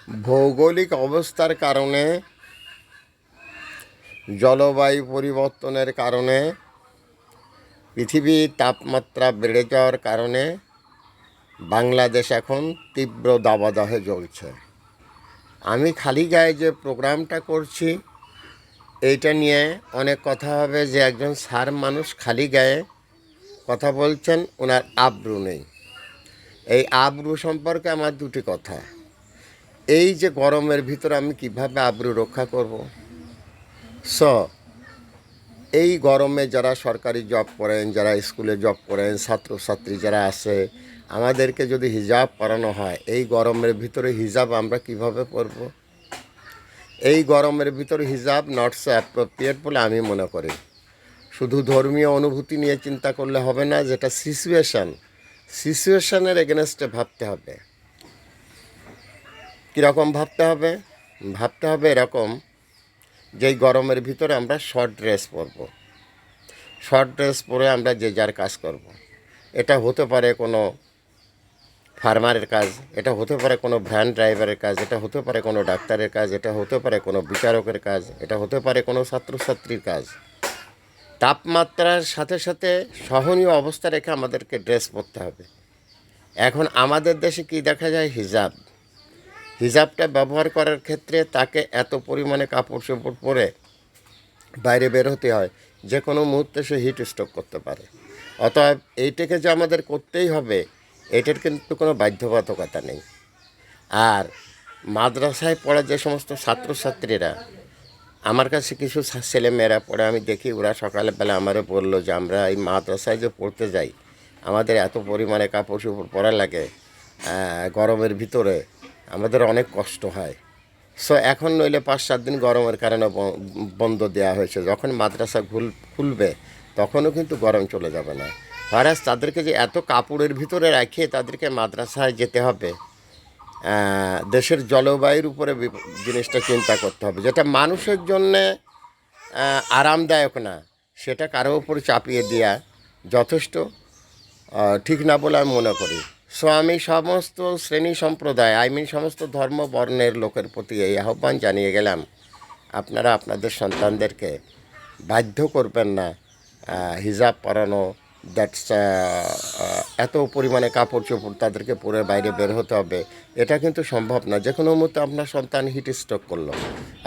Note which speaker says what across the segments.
Speaker 1: ভৌগোলিক অবস্থার কারণে, জলবায়ু পরিবর্তনের কারণে, পৃথিবীর তাপমাত্রা বেড়ে যাওয়ার কারণে বাংলাদেশ এখন তীব্র দাবদাহে জ্বলছে। আমি খালি গায়ে যে প্রোগ্রামটা করছি এইটা নিয়ে অনেক কথা হবে যে একজন স্যার মানুষ খালি গায়ে কথা বলছেন, ওনার আব্রু নেই। এই আব্রু সম্পর্কে আমার দুটি কথা। এই যে গরমের ভিতরে আমি কিভাবে আব্রু রক্ষা করব? এই গরমে যারা সরকারি জব করেন, যারা স্কুলে জব করেন, ছাত্রছাত্রী যারা আছে, আমাদেরকে যদি হিজাব পরানো হয়, এই গরমের ভিতরে হিজাব আমরা কিভাবে পরব? এই গরমের ভিতরে হিজাব নট সো অ্যাপ্রোপ্রিয়েট বলে আমি মনে করি। শুধু ধর্মীয় অনুভূতি নিয়ে চিন্তা করলে হবে না, যেটা সিচুয়েশনের এগেনস্টে ভাবতে হবে। কীরকম ভাবতে হবে? ভাবতে হবে এরকম, যেই গরমের ভিতরে আমরা শর্ট ড্রেস পরব, শর্ট ড্রেস পরে আমরা যে যার কাজ করব। এটা হতে পারে কোনো ফার্মারের কাজ, এটা হতে পারে কোনো ভ্যান ড্রাইভারের কাজ, এটা হতে পারে কোনো ডাক্তারের কাজ, এটা হতে পারে কোনো বিচারকের কাজ, এটা হতে পারে কোনো ছাত্রছাত্রীর কাজ। তাপমাত্রার সাথে সাথে সহনীয় অবস্থা রেখে আমাদেরকে ড্রেস পরতে হবে। এখন আমাদের দেশে কি দেখা যায়? হিজাবটা ব্যবহার করার ক্ষেত্রে তাকে এত পরিমাণে কাপড় চোপড় পরে বাইরে বের হতে হয়, যে কোনো মুহূর্তে সে হিট স্ট্রোক করতে পারে। অতএব এইটাকে যে আমাদের করতেই হবে, এটার কিন্তু কোনো বাধ্যবাধকতা নেই। আর মাদ্রাসায় পড়া যে সমস্ত ছাত্রছাত্রীরা, আমার কাছে কিছু ছেলেমেয়েরা পড়ে, আমি দেখি ওরা সকালবেলা আমারও বললো যে আমরা এই মাদ্রাসায় যে পড়তে যাই, আমাদের এত পরিমাণে কাপড় চোপড় পরা লাগে, গরমের ভিতরে আমাদের অনেক কষ্ট হয়। এখন নইলে 5-7 দিন গরমের কারণে বন্ধ দেওয়া হয়েছে। যখন মাদ্রাসা খুলবে তখনও কিন্তু গরম চলে যাবে না। হয়রাস তাদেরকে যে এত কাপড়ের ভিতরে রেখে তাদেরকে মাদ্রাসায় যেতে হবে, দেশের জলবায়ুর উপরে জিনিসটা চিন্তা করতে হবে। যেটা মানুষের জন্যে আরামদায়ক না, সেটা কারো উপর চাপিয়ে দেওয়া যথেষ্ট ঠিক না বলে আমি মনে করি। আমি সমস্ত শ্রেণী সম্প্রদায়, সমস্ত ধর্ম বর্ণের লোকের প্রতি এই আহ্বান জানিয়ে গেলাম, আপনারা আপনাদের সন্তানদেরকে বাধ্য করবেন না হিজাব পরানো। দ্যাটস এত পরিমাণে কাপড় চোপড় তাদেরকে পরে বাইরে বের হতে হবে, এটা কিন্তু সম্ভব না। যে কোনো মুহূর্তে আপনার সন্তান হিট স্ট্রোক করলো,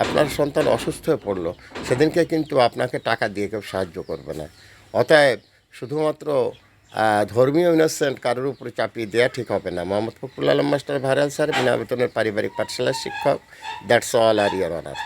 Speaker 1: আপনার সন্তান অসুস্থ হয়ে পড়লো, সেদিনকে কিন্তু আপনাকে টাকা দিয়ে কেউ সাহায্য করবে না। অতএব শুধুমাত্র ধর্মীয় ইনোসেন্ট কারোর উপরে চাপিয়ে দেওয়া ঠিক হবে না। Mohammad Fakhrul Alam master viral sir, বিনা বেতনের পারিবারিক পাঠশালার শিক্ষক। দ্যাটস অল আর ইয়োর অনার।